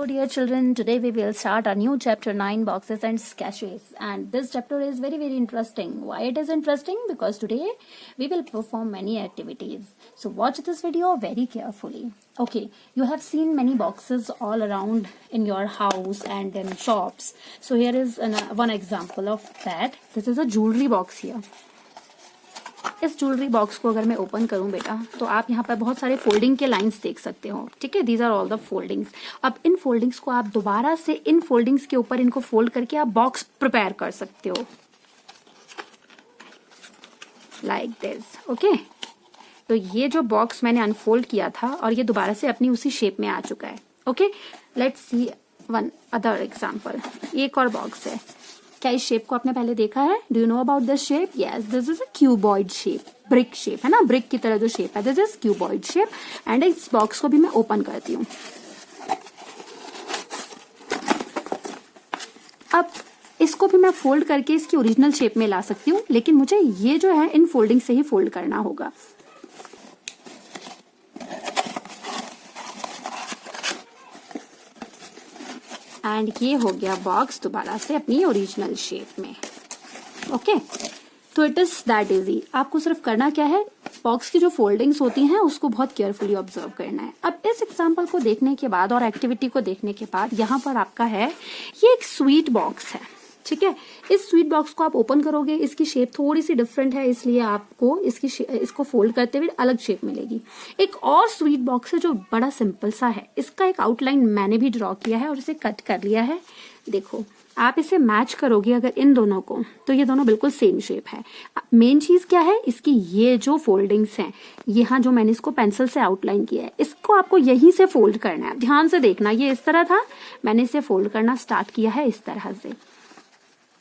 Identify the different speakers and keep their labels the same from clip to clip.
Speaker 1: Hello dear children, today we will start our new chapter 9 boxes and sketches, and this chapter is very interesting. Why it is interesting? Because today we will perform many activities. So watch this video very carefully. Okay, you have seen many boxes all around in your house and in shops. So here is one example of that. This is a jewelry box here. इस jewellery box को अगर मैं open करूं बेटा तो आप यहाँ पर बहुत सारे फोल्डिंग के लाइंस देख सकते हो. ठीक है, these are all the foldings. अब इन फोल्डिंग्स को आप दोबारा से इन फोल्डिंग्स के ऊपर इनको फोल्ड करके आप बॉक्स प्रिपेयर कर सकते हो लाइक दिस. ओके, तो ये जो बॉक्स मैंने अनफोल्ड किया था और ये दोबारा से अपनी उसी शेप में आ चुका है. Okay, let's see one other example. एक और बॉक्स है. क्या इस शेप को आपने पहले देखा है? Do you know about this shape? Yes, this is a cuboid shape. Brick shape है ना, ब्रिक की तरह जो शेप है, this is cuboid shape. And इस बॉक्स को भी मैं ओपन करती हूँ. अब इसको भी मैं फोल्ड करके इसकी ओरिजिनल शेप में ला सकती हूँ, लेकिन मुझे ये जो है इन फोल्डिंग से ही फोल्ड करना होगा. एंड ये हो गया बॉक्स दोबारा से अपनी ओरिजिनल शेप में. ओके, तो इट इज दैट इजी. आपको सिर्फ करना क्या है, बॉक्स की जो फोल्डिंग्स होती हैं उसको बहुत केयरफुली ऑब्जर्व करना है. अब इस एग्जांपल को देखने के बाद और एक्टिविटी को देखने के बाद यहाँ पर आपका है ये एक स्वीट बॉक्स है. ठीक है, इस स्वीट बॉक्स को आप ओपन करोगे, इसकी शेप थोड़ी सी डिफरेंट है, इसलिए आपको इसको फोल्ड करते हुए अलग शेप मिलेगी. एक और स्वीट बॉक्स है जो बड़ा सिंपल सा है. इसका एक आउटलाइन मैंने भी ड्रॉ किया है और इसे कट कर लिया है. देखो, आप इसे मैच करोगे अगर इन दोनों को, तो ये दोनों बिल्कुल सेम शेप है. मेन चीज क्या है, इसकी ये जो फोल्डिंग्स हैं, यहाँ जो मैंने इसको पेंसिल से आउटलाइन किया है, इसको आपको यहीं से फोल्ड करना है. ध्यान से देखना, ये इस तरह था, मैंने इसे फोल्ड करना स्टार्ट किया है इस तरह से.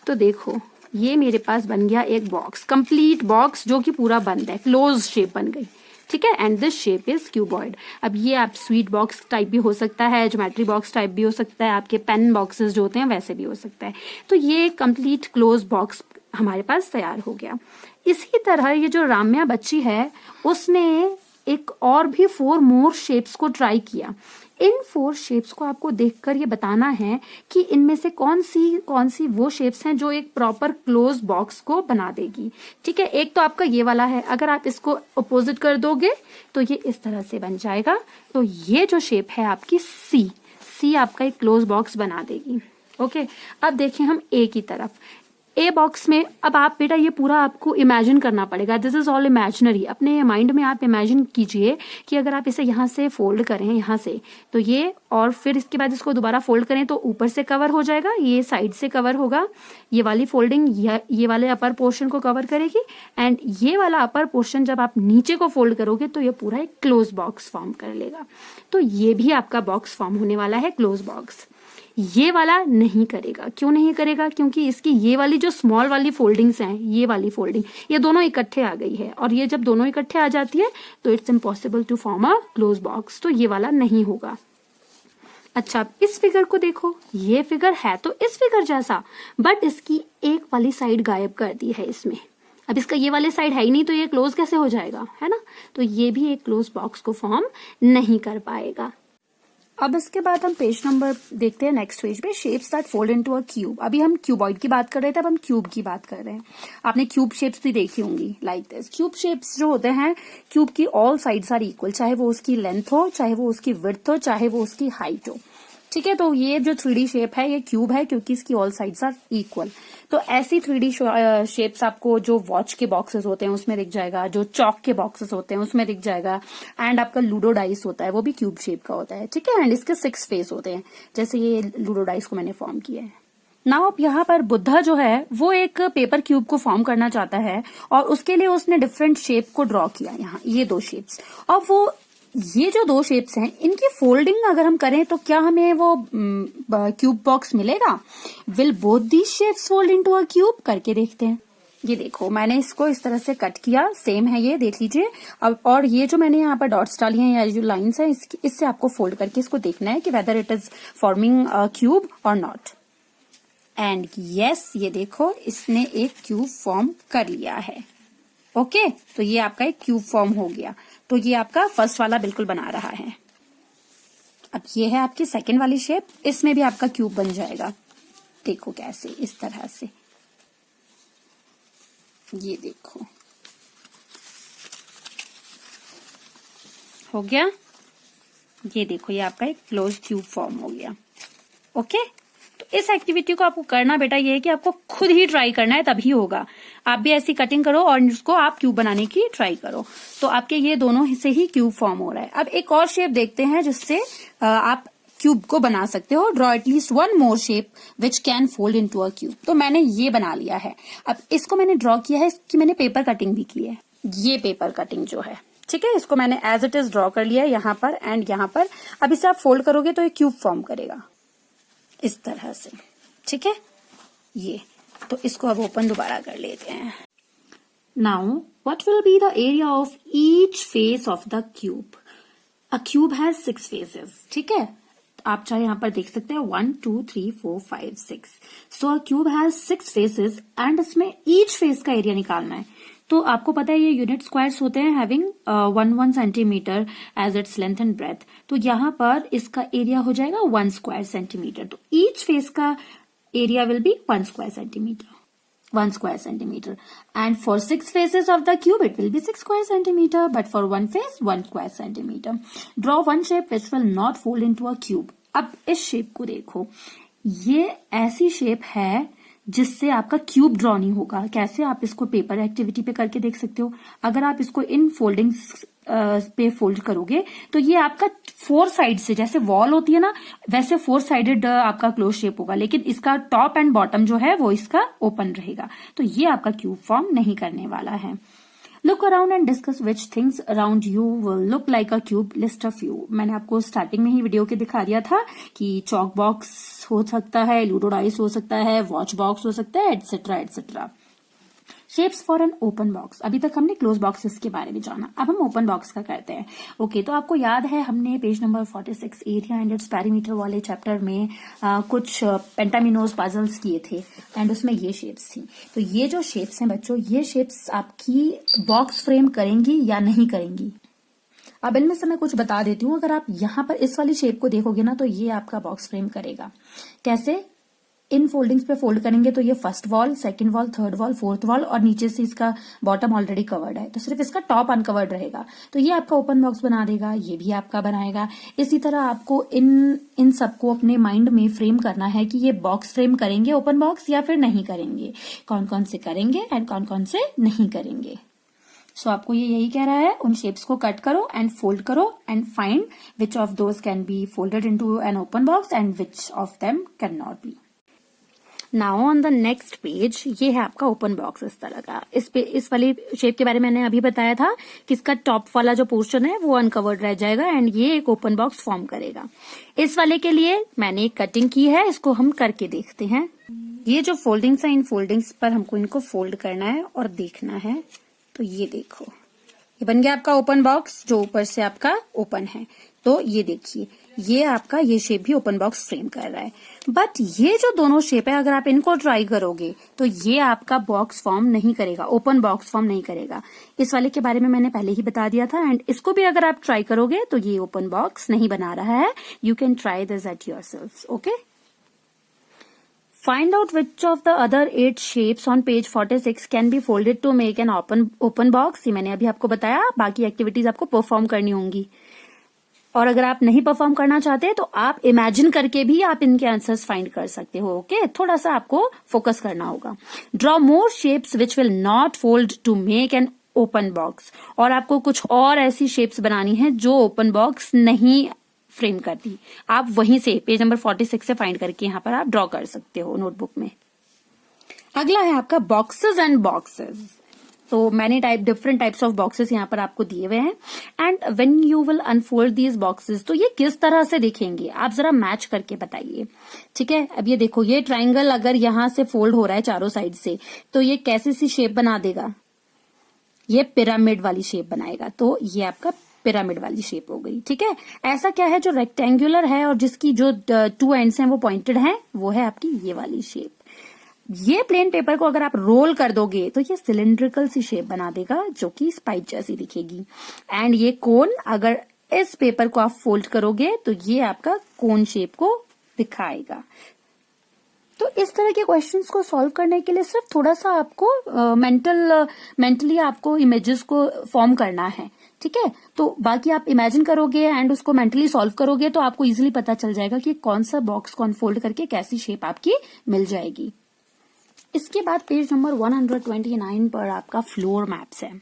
Speaker 1: तो देखो, ये मेरे पास बन गया एक बॉक्स, कंप्लीट बॉक्स जो कि पूरा बंद है, क्लोज शेप बन गई. ठीक है, and this shape is cuboid. अब ये आप स्वीट बॉक्स टाइप भी हो सकता है, ज्योमेट्री बॉक्स टाइप भी हो सकता है, आपके पेन बॉक्सेस जो होते हैं वैसे भी हो सकता है. तो ये कंप्लीट क्लोज बॉक्स हमारे पास तैयार हो गया. इसी तरह ये जो राम्या बच्ची है उसने एक और भी 4 मोर शेप्स को ट्राई किया. इन 4 शेप्स को आपको देखकर ये बताना है कि इनमें से कौन सी वो शेप्स हैं जो एक प्रॉपर क्लोज बॉक्स को बना देगी. ठीक है, एक तो आपका ये वाला है, अगर आप इसको अपोजिट कर दोगे तो ये इस तरह से बन जाएगा. तो ये जो शेप है आपकी सी आपका एक क्लोज बॉक्स बना देगी. ओके, अब देखें हम ए की तरफ. ए बॉक्स में अब आप बेटा ये पूरा आपको इमेजिन करना पड़ेगा. This is all imaginary. अपने माइंड में आप इमेजिन कीजिए कि अगर आप इसे यहाँ से फोल्ड करें, यहाँ से, तो ये, और फिर इसके बाद इसको दोबारा फोल्ड करें तो ऊपर से कवर हो जाएगा, ये साइड से कवर होगा, ये वाली फोल्डिंग ये वाले अपर पोर्शन को कवर करेगी, एंड ये वाला अपर पोर्शन जब आप नीचे को फोल्ड करोगे तो ये पूरा एक क्लोज बॉक्स फॉर्म कर लेगा. तो ये भी आपका बॉक्स फॉर्म होने वाला है, क्लोज बॉक्स. ये वाला नहीं करेगा. क्यों नहीं करेगा? क्योंकि इसकी ये वाली जो स्मॉल वाली फोल्डिंग्स हैं, ये वाली फोल्डिंग, ये दोनों इकट्ठे आ गई है, और ये जब दोनों इकट्ठे आ जाती है तो it's impossible to form a close box. तो ये वाला नहीं होगा. अच्छा, इस फिगर को देखो, ये फिगर है तो इस फिगर जैसा, बट इसकी एक वाली साइड गायब कर दी है इसमें. अब इसका ये वाले साइड है ही नहीं, तो ये क्लोज कैसे हो जाएगा, है ना? तो ये भी एक क्लोज बॉक्स को फॉर्म नहीं कर पाएगा. अब इसके बाद हम पेज नंबर देखते हैं, नेक्स्ट पेज पे, shapes that fold into a cube. अभी हम क्यूबॉइड की बात कर रहे थे, अब हम क्यूब की बात कर रहे हैं. आपने क्यूब शेप्स भी देखी होंगी लाइक दिस. क्यूब शेप्स जो होते हैं, क्यूब की ऑल साइड्स आर इक्वल, चाहे वो उसकी लेंथ हो, चाहे वो उसकी विड्थ हो, चाहे वो उसकी हाइट हो. ठीक है, तो ये जो 3D शेप है ये क्यूब है क्योंकि इसकी ऑल साइड्स आर इक्वल. तो ऐसी 3D शेप्स आपको जो वॉच के बॉक्सेस होते हैं उसमें दिख जाएगा, जो चौक के बॉक्सेस होते हैं उसमें दिख जाएगा, एंड आपका लूडो डाइस होता है वो भी क्यूब शेप का होता है. ठीक है, एंड इसके 6 फेस होते हैं, जैसे ये लूडो डाइस को मैंने फॉर्म किया है. नाउ अब यहाँ पर बुद्धा जो है वो एक पेपर क्यूब को फॉर्म करना चाहता है, और उसके लिए उसने डिफरेंट शेप को ड्रॉ किया. यहाँ ये 2 शेप्स, और वो ये जो 2 शेप्स हैं इनकी फोल्डिंग अगर हम करें तो क्या हमें वो क्यूब बॉक्स मिलेगा? Will both these shapes fold into a cube? करके देखते हैं. ये देखो, मैंने इसको इस तरह से कट किया, सेम है ये, देख लीजिए. अब और ये जो मैंने यहाँ पर डॉट्स डाली हैं या जो लाइंस हैं, इससे आपको फोल्ड करके इसको देखना है कि whether it is forming a cube और नॉट. एंड यस, ये देखो, इसने एक क्यूब फॉर्म कर लिया है. ओके, तो ये आपका एक क्यूब फॉर्म हो गया. तो ये आपका फर्स्ट वाला बिल्कुल बना रहा है. अब ये है आपकी सेकंड वाली शेप, इसमें भी आपका क्यूब बन जाएगा। देखो कैसे, इस तरह से, ये देखो हो गया। ये देखो, ये आपका एक क्लोज क्यूब फॉर्म हो गया। ओके, तो इस एक्टिविटी को आपको करना बेटा ये है कि आपको खुद ही ट्राई करना है, तभी होगा। आप भी ऐसी कटिंग करो और उसको आप क्यूब बनाने की ट्राई करो, तो आपके ये दोनों से ही क्यूब फॉर्म हो रहा है। अब एक और शेप देखते हैं जिससे आप क्यूब को बना सकते हो। Draw at least one more shape which can fold into a cube. तो मैंने ये बना लिया है। अब इसको मैंने ड्रॉ किया है, इसकी मैंने पेपर कटिंग भी की है। ये पेपर कटिंग जो है, ठीक है, इसको मैंने एज इट इज ड्रॉ कर लिया है यहाँ पर एंड यहाँ पर। अब इसे आप फोल्ड करोगे तो ये क्यूब फॉर्म करेगा इस तरह से, ठीक है। ये तो इसको अब ओपन दोबारा कर लेते हैं। Now what will be the area of each face of the cube. A cube has 6 faces, ठीक है। आप चाहे यहाँ पर देख सकते हैं 1 2 3 4 5 6। सो अ क्यूब हैज 6 फेसेस एंड इसमें ईच फेस का एरिया निकालना है। तो आपको पता है ये यूनिट स्क्वायर्स होते हैं having 1 centimetre edge its length and breadth. तो यहाँ पर इसका एरिया हो जाएगा 1 स्क्वायर सेंटीमीटर। तो ईच फेस का area will be 1 square centimetre, 1 square centimeter, and for 6 faces of the cube it will be 6 square centimeter, but for one face 1 square centimeter. Draw one shape which will not fold into a cube. अब इस shape को देखो, ये ऐसी shape है जिससे आपका cube draw नहीं होगा। कैसे, आप इसको पेपर एक्टिविटी पे करके देख सकते हो। अगर आप इसको इन फोल्डिंग्स पे फोल्ड करोगे तो ये आपका 4 साइड से, जैसे वॉल होती है ना, वैसे 4 साइडेड आपका क्लोज शेप होगा, लेकिन इसका टॉप एंड बॉटम जो है वो इसका ओपन रहेगा। तो ये आपका क्यूब फॉर्म नहीं करने वाला है। Look around and discuss which things around you will look like a cube, list a few. मैंने आपको स्टार्टिंग में ही वीडियो के दिखा दिया था कि चॉक बॉक्स हो सकता है, लूडो डाइस हो सकता है, वॉच बॉक्स हो सकता है, etcetera etcetera. Shapes for an open box. अभी तक हमने क्लोज बॉक्सेस के बारे में जाना, अब हम ओपन बॉक्स का करते हैं। ओके, तो आपको याद है हमने page number 46 area and its perimeter वाले चैप्टर में कुछ पेंटामिनोज पजल्स किए थे एंड उसमें ये शेप्स थी। तो ये जो शेप्स हैं बच्चों, ये शेप्स आपकी बॉक्स फ्रेम करेंगी या नहीं करेंगी। अब इनमें से मैं कुछ बता देती हूँ। अगर आप यहाँ पर इस वाली शेप को देखोगे ना, तो ये आपका बॉक्स फ्रेम करेगा। कैसे, इन फोल्डिंग्स पे फोल्ड करेंगे तो ये first wall, second wall, third wall, fourth wall और नीचे से इसका बॉटम ऑलरेडी कवर्ड है, तो सिर्फ इसका टॉप अनकवर्ड रहेगा। तो ये आपका ओपन बॉक्स बना देगा, ये भी आपका बनाएगा। इसी तरह आपको इन सबको अपने माइंड में फ्रेम करना है कि ये बॉक्स फ्रेम करेंगे ओपन बॉक्स या फिर नहीं करेंगे, कौन कौन से करेंगे एंड कौन कौन से नहीं करेंगे। सो आपको ये यही कह रहा है, उन शेप्स को कट करो एंड फोल्ड करो and find which of those can be folded into an open box and which of them can not be. Now on the next page, ये है आपका ओपन बॉक्स इस तरह का। इस वाली शेप के बारे में मैंने अभी बताया था कि इसका टॉप वाला जो पोर्शन है वो अनकवर्ड रह जाएगा एंड ये एक ओपन बॉक्स फॉर्म करेगा। इस वाले के लिए मैंने एक कटिंग की है, इसको हम करके देखते हैं। ये जो फोल्डिंग्स है, इन फोल्डिंग्स पर हमको इनको फोल्ड करना है और देखना है। तो ये देखो, ये बन गया आपका ओपन बॉक्स जो ऊपर से आपका ओपन है। तो ये देखिए, ये आपका ये शेप भी ओपन बॉक्स फ्रेम कर रहा है। बट ये जो दोनों शेप है, अगर आप इनको ट्राई करोगे तो ये आपका बॉक्स फॉर्म नहीं करेगा, ओपन बॉक्स फॉर्म नहीं करेगा। इस वाले के बारे में मैंने पहले ही बता दिया था एंड इसको भी अगर आप ट्राई करोगे तो ये ओपन बॉक्स नहीं बना रहा है। You can try this at yourself. Okay, Find out which of the other 8 shapes on page 46 can be folded to make an open box. ये मैंने अभी आपको बताया, बाकी एक्टिविटीज आपको परफॉर्म करनी होंगी। और अगर आप नहीं परफॉर्म करना चाहते तो आप इमेजिन करके भी आप इनके आंसर्स फाइंड कर सकते हो। ओके, थोड़ा सा आपको फोकस करना होगा। Draw more shapes which will not fold to make an open box. और आपको कुछ और ऐसी शेप्स बनानी है जो ओपन बॉक्स नहीं फ्रेम करती। आप वहीं से पेज नंबर 46 से फाइंड करके यहाँ पर आप ड्रॉ कर सकते हो नोटबुक में। अगला है आपका बॉक्सेस एंड बॉक्सेस। तो many different types of boxes यहाँ पर आपको दिए हुए हैं and when you will unfold these boxes, तो ये किस तरह से दिखेंगे आप जरा मैच करके बताइए। ठीक है, अब ये देखो, ये ट्राइंगल अगर यहाँ से फोल्ड हो रहा है चारों साइड से, तो ये कैसी सी शेप बना देगा, ये पिरामिड वाली शेप बनाएगा। तो ये आपका पिरामिड वाली शेप हो गई। ठीक है, ऐसा क्या है जो रेक्टेंगुलर है और जिसकी जो 2 एंड्स हैं वो पॉइंटेड हैं, वो है आपकी ये वाली शेप। ये प्लेन पेपर को अगर आप रोल कर दोगे तो ये सिलिंड्रिकल सी शेप बना देगा जो कि स्पाइक जैसी दिखेगी। एंड ये कोन अगर इस पेपर को आप फोल्ड करोगे तो ये आपका कोन शेप को दिखाएगा। तो इस तरह के क्वेश्चंस को सॉल्व करने के लिए सिर्फ थोड़ा सा आपको मेंटली आपको इमेजेस को फॉर्म करना है, ठीक है। तो बाकी आप इमेजिन करोगे एंड उसको मेंटली सॉल्व करोगे तो आपको इजीली पता चल जाएगा कि कौन सा बॉक्स को अनफोल्ड करके कैसी शेप आपकी मिल जाएगी। इसके बाद पेज नंबर 129 पर आपका फ्लोर मैप्स है।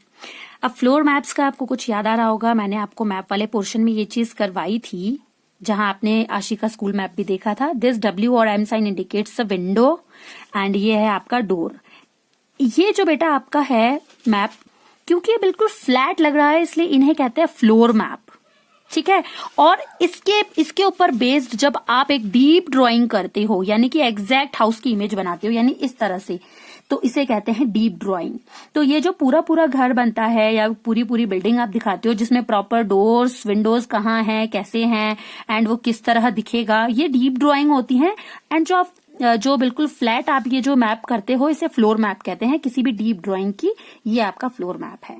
Speaker 1: अब फ्लोर मैप्स का आपको कुछ याद आ रहा होगा, मैंने आपको मैप वाले पोर्शन में ये चीज करवाई थी जहां आपने आशिका स्कूल मैप भी देखा था। दिस W और M sign indicates a window and ये है आपका डोर। ये जो बेटा आपका है मैप, क्योंकि ये बिल्कुल फ्लैट लग रहा है इसलिए इन्हें कहते हैं फ्लोर मैप, ठीक है। और इसके ऊपर बेस्ड जब आप एक डीप ड्राइंग करते हो यानी कि एग्जैक्ट हाउस की इमेज बनाते हो यानी इस तरह से, तो इसे कहते हैं डीप ड्राइंग। तो ये जो पूरा घर बनता है या पूरी बिल्डिंग आप दिखाते हो जिसमें प्रॉपर डोर्स विंडोज कहाँ हैं, कैसे हैं एंड वो किस तरह दिखेगा, ये डीप ड्राइंग होती है। एंड जो बिल्कुल फ्लैट आप ये जो मैप करते हो इसे फ्लोर मैप कहते हैं किसी भी डीप ड्राइंग की, ये आपका फ्लोर मैप है।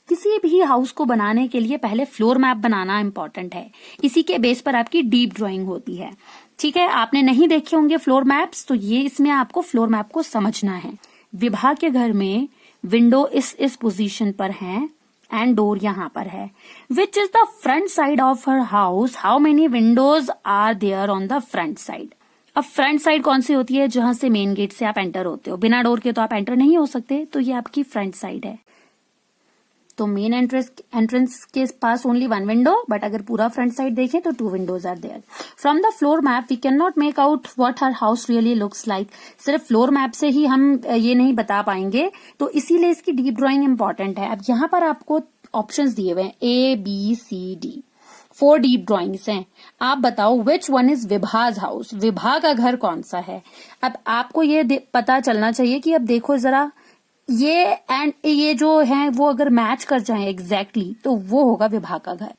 Speaker 1: किसी भी हाउस को बनाने के लिए पहले फ्लोर मैप बनाना इंपॉर्टेंट है, इसी के बेस पर आपकी डीप ड्राइंग होती है, ठीक है। आपने नहीं देखे होंगे फ्लोर मैप्स, तो ये इसमें आपको फ्लोर मैप को समझना है। विभा के घर में विंडो इस पोजीशन पर है एंड डोर यहाँ पर है। Which is the front side of her house, how many windows are there on the front side. अब फ्रंट साइड कौन सी होती है, जहां से मेन गेट से आप एंटर होते हो, बिना डोर के तो आप एंटर नहीं हो सकते, तो ये आपकी फ्रंट साइड है। तो मेन एंट्रेंस के पास ओनली वन विंडो, बट अगर पूरा फ्रंट साइड देखें तो 2 windows are there. From the floor map we can not make out what her house really looks like. सिर्फ फ्लोर मैप से ही हम ये नहीं बता पाएंगे, तो इसीलिए इसकी डीप ड्राइंग इंपॉर्टेंट है। अब यहाँ पर आपको ऑप्शंस दिए हुए हैं ABCD, 4 डीप ड्राइंग्स हैं। आप बताओ which one is Vibha's house, Vibha का घर कौन सा है। अब आपको ये पता चलना चाहिए कि अब देखो जरा ये एंड ये जो है वो अगर मैच कर जाए एग्जैक्टली तो वो होगा विभा का घर।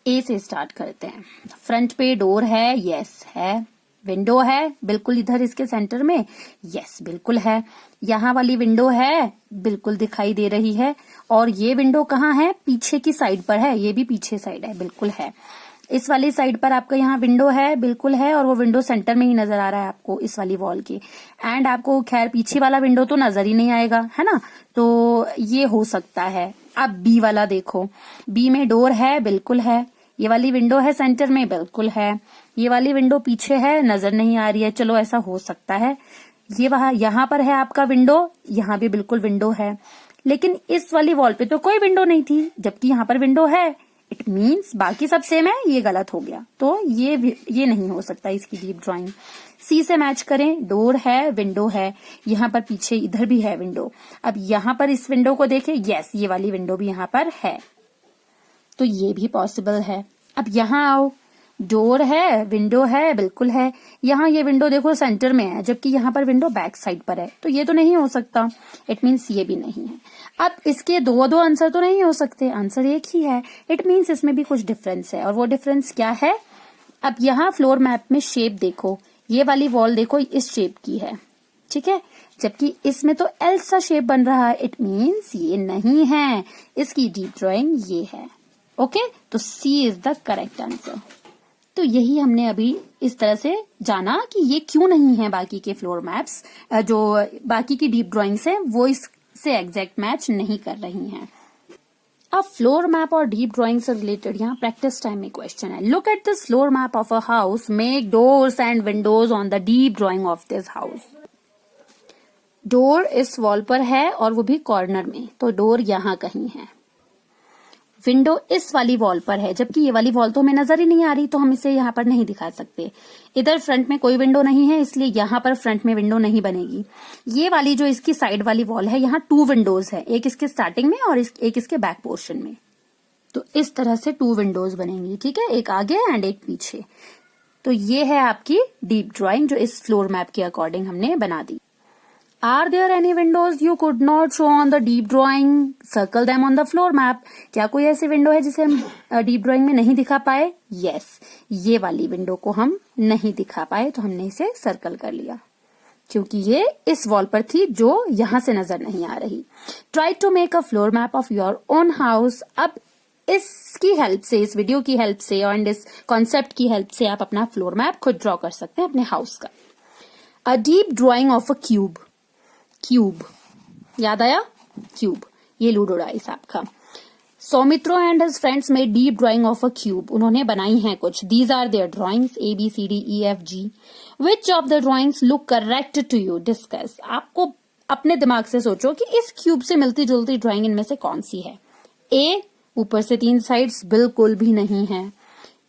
Speaker 1: ए से स्टार्ट करते हैं। फ्रंट पे डोर है, यस है। विंडो है बिल्कुल इधर इसके सेंटर में, यस बिल्कुल है। यहाँ वाली विंडो है बिल्कुल दिखाई दे रही है, और ये विंडो कहाँ है, पीछे की साइड पर है, ये भी पीछे साइड है, बिल्कुल है। इस वाली साइड पर आपका यहाँ विंडो है, बिल्कुल है, और वो विंडो सेंटर में ही नजर आ रहा है आपको इस वाली वॉल के। एंड आपको खैर पीछे वाला विंडो तो नजर ही नहीं आएगा, है ना, तो ये हो सकता है। अब बी वाला देखो, बी में डोर है, बिल्कुल है। ये वाली विंडो है सेंटर में, बिल्कुल है। ये वाली विंडो पीछे है, नजर नहीं आ रही है, चलो ऐसा हो सकता है। ये वहां यहाँ पर है आपका विंडो, यहाँ भी बिल्कुल विंडो है, लेकिन इस वाली वॉल पे तो कोई विंडो नहीं थी, जबकि यहाँ पर विंडो है। इट मीन्स बाकी सब सेम है, ये गलत हो गया, तो ये नहीं हो सकता इसकी डीप ड्राइंग। सी से मैच करें, डोर है, विंडो है, यहाँ पर पीछे इधर भी है विंडो। अब यहाँ पर इस विंडो को देखें, यस ये वाली विंडो भी यहाँ पर है, तो ये भी पॉसिबल है। अब यहाँ आओ, डोर है, विंडो है, बिल्कुल है। यहाँ ये विंडो देखो सेंटर में है, जबकि यहाँ पर विंडो बैक साइड पर है, तो ये तो नहीं हो सकता। इट मीन्स ये भी नहीं है। अब इसके दो आंसर तो नहीं हो सकते, आंसर एक ही है। इट मीन्स इसमें भी कुछ डिफरेंस है, और वो डिफरेंस क्या है। अब यहाँ फ्लोर मैप में शेप देखो, ये वाली वॉल देखो इस शेप की है, ठीक है, जबकि इसमें तो एल सा शेप बन रहा है। इट मीन्स ये नहीं है, इसकी डीप ड्राइंग ये है। ओके, तो सी इज द करेक्ट आंसर। तो यही हमने अभी इस तरह से जाना कि ये क्यों नहीं है बाकी के फ्लोर मैप्स, जो बाकी की डीप ड्राइंग्स हैं वो इससे एग्जैक्ट मैच नहीं कर रही हैं। अब फ्लोर मैप और डीप ड्राइंग से रिलेटेड यहाँ प्रैक्टिस टाइम में क्वेश्चन है। Look at this floor map of a house, make doors and Windows on the deep drawing of this house. Door इस वॉल पर है और वो भी कॉर्नर में, तो डोर यहाँ कहीं है। विंडो इस वाली वॉल पर है, जबकि ये वाली वॉल तो हमें नजर ही नहीं आ रही, तो हम इसे यहाँ पर नहीं दिखा सकते। इधर फ्रंट में कोई विंडो नहीं है, इसलिए यहाँ पर फ्रंट में विंडो नहीं बनेगी। ये वाली जो इसकी साइड वाली वॉल है, यहाँ 2 विंडोज है, एक इसके स्टार्टिंग में और एक इसके बैक पोर्शन में, तो इस तरह से 2 विंडोज बनेंगी, ठीक है, एक आगे एंड एक पीछे। तो ये है आपकी डीप ड्राइंग जो इस फ्लोर मैप के अकॉर्डिंग हमने बना दी। Are there any windows you could not show on the deep drawing? Circle them on the floor map. क्या कोई ऐसी विंडो है जिसे हम डीप ड्राइंग में नहीं दिखा पाए? Yes, ये वाली विंडो को हम नहीं दिखा पाए, तो हमने इसे सर्कल कर लिया, क्योंकि ये इस वॉल पर थी जो यहाँ से नजर नहीं आ रही। Try to make a floor map of your own house. अब इसकी हेल्प से, इस वीडियो की हेल्प से और इस कॉन्सेप्ट की हेल्प से आप अपना फ्लोर मैप खुद ड्रॉ कर सकते हैं अपने हाउस का। A deep drawing of a cube, cube याद आया, क्यूब, ये लूडो डाइस आपका। Soumitro and his friends made deep drawing of a cube, उन्होंने बनाई हैं कुछ। These are their drawings ABCDEFG, which of the drawings look correct to you, discuss. आपको अपने दिमाग से सोचो कि इस क्यूब से मिलती जुलती ड्राइंग इनमें से कौन सी है। ए, ऊपर से 3 साइड्स बिल्कुल भी नहीं है।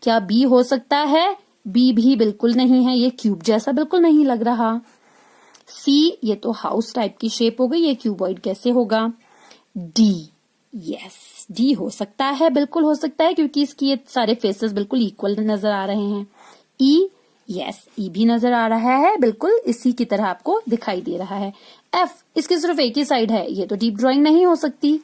Speaker 1: क्या बी हो सकता है? बी भी बिल्कुल नहीं है, ये क्यूब जैसा बिल्कुल नहीं लग रहा। सी, ये तो हाउस टाइप की शेप हो गई, ये क्यूबॉइड कैसे होगा। डी, यस डी हो सकता है, बिल्कुल हो सकता है, क्योंकि इसकी ये सारे फेसेस बिल्कुल इक्वल नजर आ रहे हैं। ई, यस ई भी नजर आ रहा है, बिल्कुल इसी की तरह आपको दिखाई दे रहा है। एफ, इसकी सिर्फ एक ही साइड है, ये तो डीप ड्राइंग नहीं हो सकती।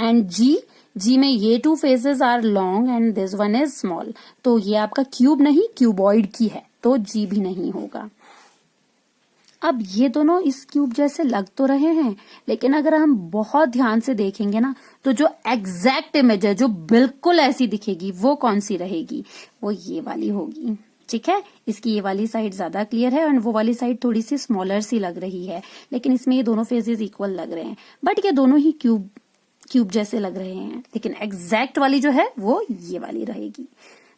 Speaker 1: एंड जी, जी में ये 2 faces are long and this one is small, तो ये आपका क्यूब नहीं क्यूबॉइड की है, तो जी भी नहीं होगा। अब ये दोनों इस क्यूब जैसे लग तो रहे हैं, लेकिन अगर हम बहुत ध्यान से देखेंगे ना, तो जो एग्जैक्ट इमेज है, जो बिल्कुल ऐसी दिखेगी, वो कौन सी रहेगी, वो ये वाली होगी। ठीक है, इसकी ये वाली साइड ज्यादा क्लियर है और वो वाली साइड थोड़ी सी स्मॉलर सी लग रही है, लेकिन इसमें ये दोनों फेसेस इक्वल लग रहे हैं, बट ये दोनों ही क्यूब जैसे लग रहे हैं, लेकिन एग्जैक्ट वाली जो है वो ये वाली रहेगी।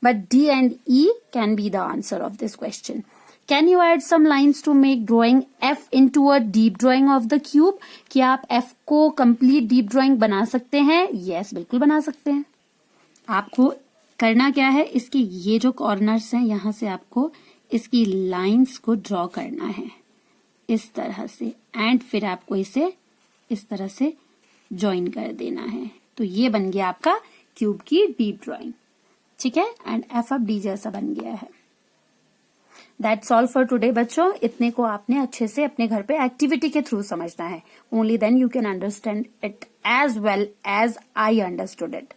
Speaker 1: But D and E can be the answer of this question. Can you add some lines to make drawing F into a deep drawing of the cube? क्या आप F को complete deep drawing बना सकते हैं? Yes, बिल्कुल बना सकते हैं। आपको करना क्या है, इसकी ये जो कॉर्नर्स हैं, यहाँ से आपको इसकी लाइंस को ड्रॉ करना है इस तरह से, एंड फिर आपको इसे इस तरह से ज्वाइन कर देना है। तो ये बन गया आपका क्यूब की डीप ड्रॉइंग। ठीक है, एंड F अब D जैसा बन गया है। दैट्स ऑल फॉर टुडे बच्चों, इतने को आपने अच्छे से अपने घर पे एक्टिविटी के थ्रू समझना है। Only then you can understand it as well as I understood it.